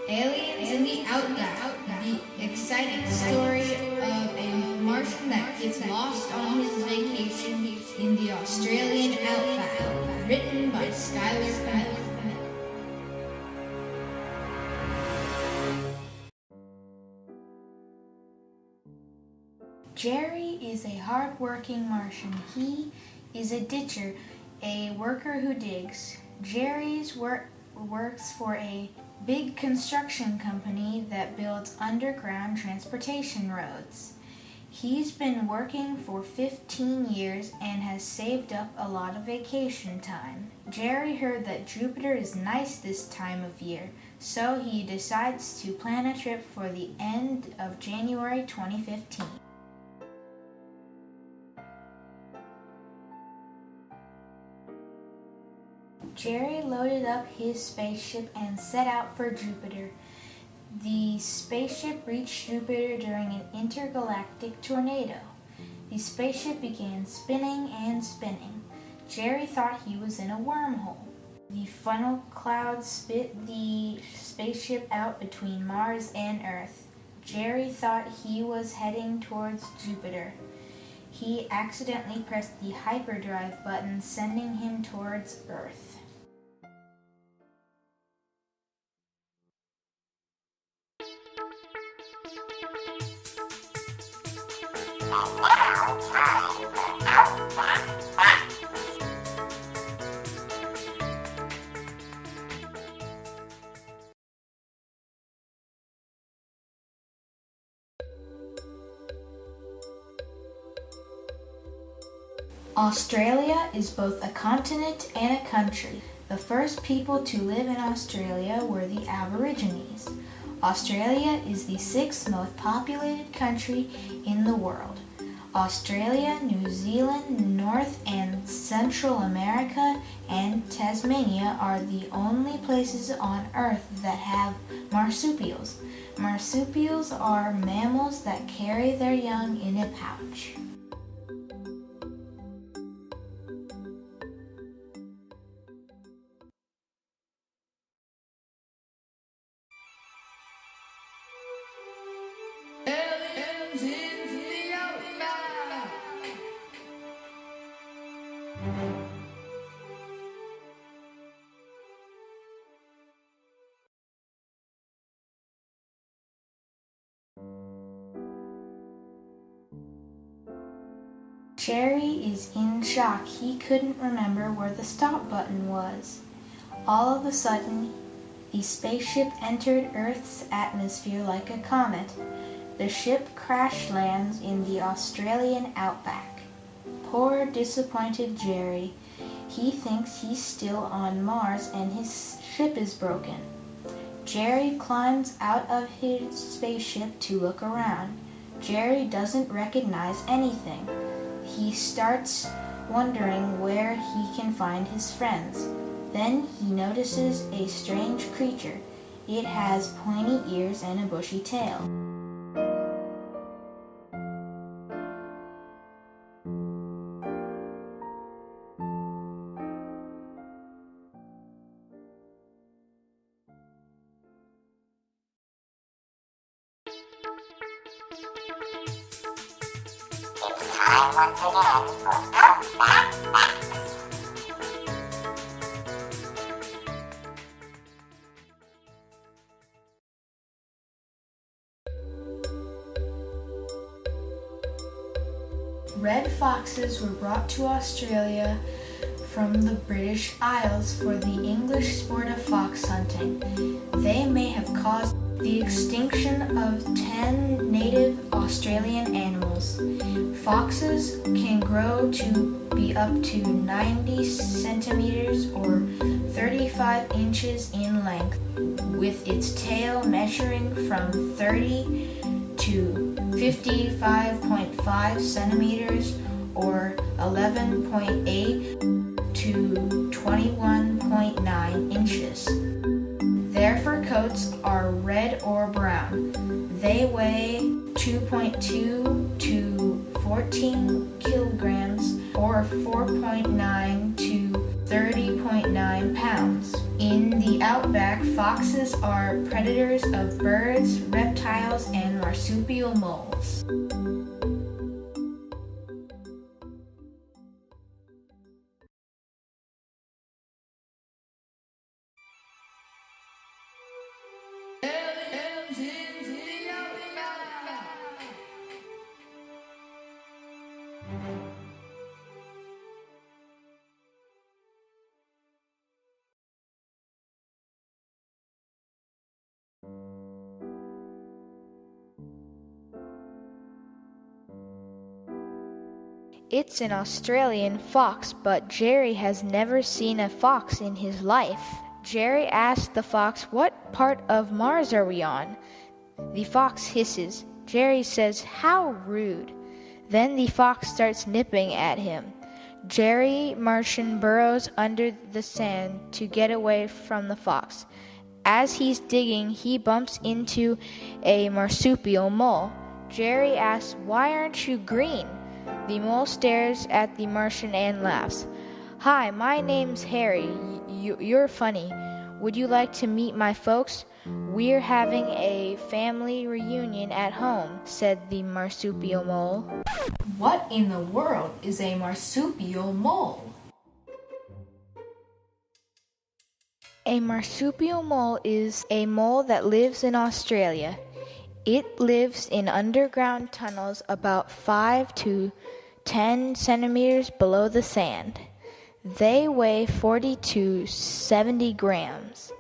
Aliens in the Outback, the exciting story of a Martian that gets lost on his vacation in the Australian Outback, written by Skylar Pennell. Jerry is a hard-working Martian. He is a ditcher, a worker who digs. Jerry's works for a big construction company that builds underground transportation roads. He's been working for 15 years and has saved up a lot of vacation time. Jerry heard that Jupiter is nice this time of year, so he decides to plan a trip for the end of January 2015. Jerry loaded up his spaceship and set out for Jupiter. The spaceship reached Jupiter during an intergalactic tornado. The spaceship began spinning and spinning. Jerry thought he was in a wormhole. The funnel clouds spit the spaceship out between Mars and Earth. Jerry thought he was heading towards Jupiter. He accidentally pressed the hyperdrive button, sending him towards Earth. Australia is both a continent and a country. The first people to live in Australia were the Aborigines. Australia is the sixth most populated country in the world. Australia, New Zealand, North and Central America, and Tasmania are the only places on Earth that have marsupials. Marsupials are mammals that carry their young in a pouch. Aliens in the Outback. Jerry is in shock. He couldn't remember where the stop button was. All of a sudden, the spaceship entered Earth's atmosphere like a comet. The ship crash lands in the Australian Outback. Poor, disappointed Jerry. He thinks he's still on Mars and his ship is broken. Jerry climbs out of his spaceship to look around. Jerry doesn't recognize anything. He starts wondering where he can find his friends. Then he notices a strange creature. It has pointy ears and a bushy tail. It's time once again for Outback. Red foxes were brought to Australia from the British Isles for the English sport of fox hunting. They may have caused the extinction of 10 native Australian animals. Foxes can grow to be up to 90 centimeters or 35 inches in length, with its tail measuring from 30 to 55.5 centimeters or 11.8 to 21.9 inches. Their fur coats are red or brown. They weigh 2.2 to 14 kilograms or 4.9 to 30.9 pounds. In the outback, foxes are predators of birds, reptiles, and marsupial moles. It's an Australian fox, but Jerry has never seen a fox in his life. Jerry asks the fox, "What part of Mars are we on?" The fox hisses. Jerry says, "How rude." Then the fox starts nipping at him. Jerry Martian burrows under the sand to get away from the fox. As he's digging, he bumps into a marsupial mole. Jerry asks, "Why aren't you green?" The mole stares at the Martian and laughs. "Hi, my name's Harry. You're funny. Would you like to meet my folks? We're having a family reunion at home," said the marsupial mole. What in the world is a marsupial mole? A marsupial mole is a mole that lives in Australia. It lives in underground tunnels about 5 to 10 centimeters below the sand. They weigh 40 to 70 grams.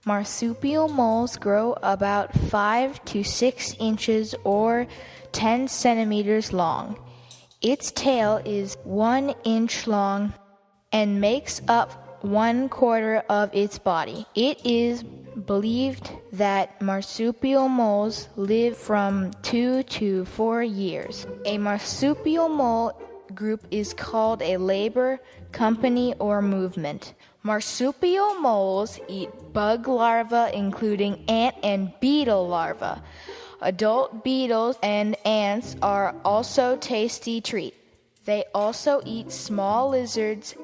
Marsupial moles grow about 5 to 6 inches or 10 centimeters long. Its tail is 1 inch long and makes up 1/4 of its body. It is believed that marsupial moles live from 2 to 4 years. A marsupial mole group is called a labor, company, or movement. Marsupial moles eat bug larvae, including ant and beetle larvae. Adult beetles and ants are also tasty treats. They also eat small lizards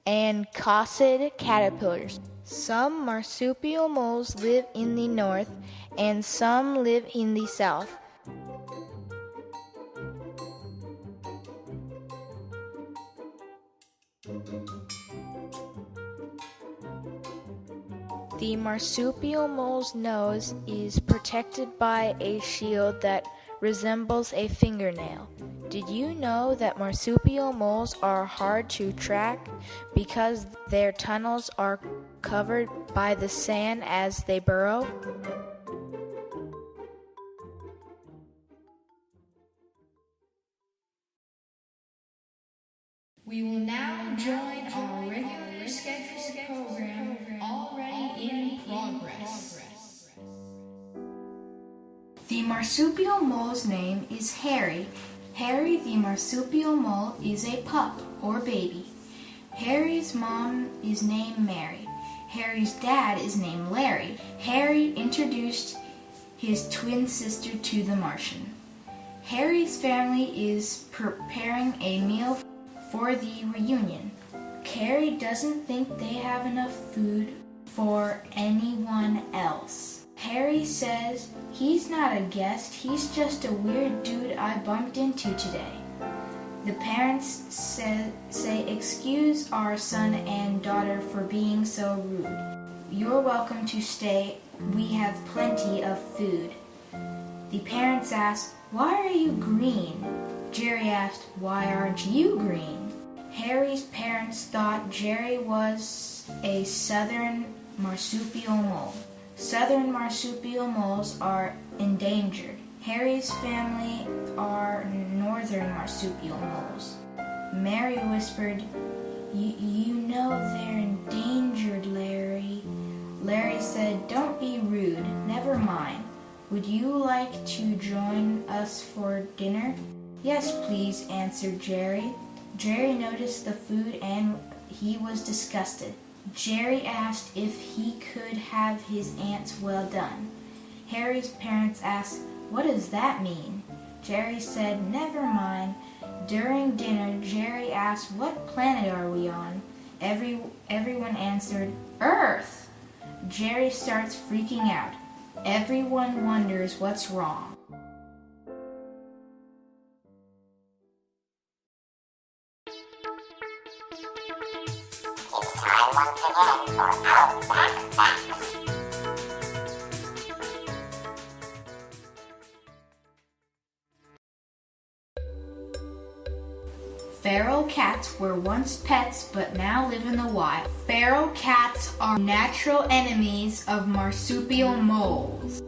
and cossid caterpillars. Some marsupial moles live in the north and some live in the south. The marsupial mole's nose is protected by a shield that resembles a fingernail. Did you know that marsupial moles are hard to track because their tunnels are covered by the sand as they burrow? We will now join our regularly scheduled program, already in progress. The marsupial mole's name is Harry. Harry the marsupial mole is a pup or baby. Harry's mom is named Mary. Harry's dad is named Larry. Harry introduced his twin sister to the Martian. Harry's family is preparing a meal for the reunion. Harry doesn't think they have enough food for anyone else. Harry says he's not a guest, he's just a weird dude I bumped into today. The parents say, "Excuse our son and daughter for being so rude. You're welcome to stay, we have plenty of food." The parents asked, "Why are you green?" Jerry asked, "Why aren't you green?" Harry's parents thought Jerry was a southern marsupial mole. Southern marsupial moles are endangered. Harry's family are northern marsupial moles. Mary whispered, You know they're endangered, Larry." Larry said, "Don't be rude. Never mind. Would you like to join us for dinner?" "Yes, please," answered Jerry. Jerry noticed the food and he was disgusted. Jerry asked if he could have his ants well done. Harry's parents asked, "What does that mean?" Jerry said, "Never mind." During dinner, Jerry asked, "What planet are we on?" Everyone answered, "Earth." Jerry starts freaking out. Everyone wonders what's wrong. It's time once again for Outback Facts. Feral cats were once pets but now live in the wild. Feral cats are natural enemies of marsupial moles.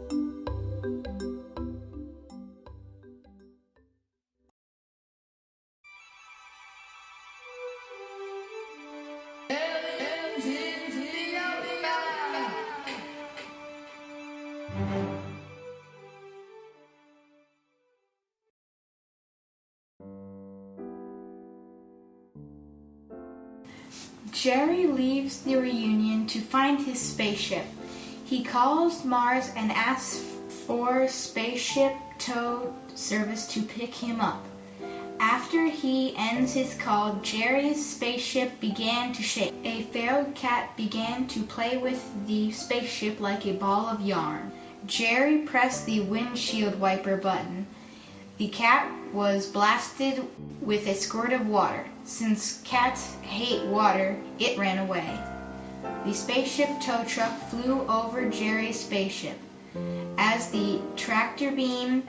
Aliens in the Outback. Jerry leaves the reunion to find his spaceship. He calls Mars and asks for spaceship tow service to pick him up. After he ends his call, Jerry's spaceship began to shake. A feral cat began to play with the spaceship like a ball of yarn. Jerry pressed the windshield wiper button. The cat was blasted with a squirt of water. Since cats hate water, it ran away. The spaceship tow truck flew over Jerry's spaceship. As the tractor beam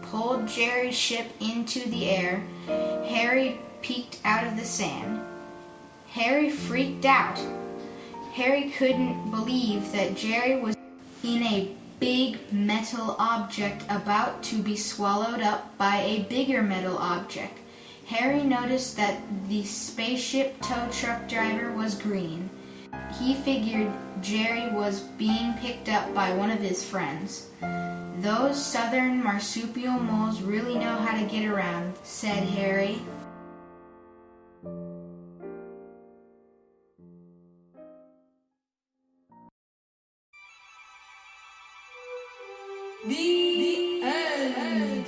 pulled Jerry's ship into the air, Harry peeked out of the sand. Harry freaked out. Harry couldn't believe that Jerry was in a big metal object about to be swallowed up by a bigger metal object. Harry noticed that the spaceship tow truck driver was green. He figured Jerry was being picked up by one of his friends. "Those southern marsupial moles really know how to get around," said Harry. The end.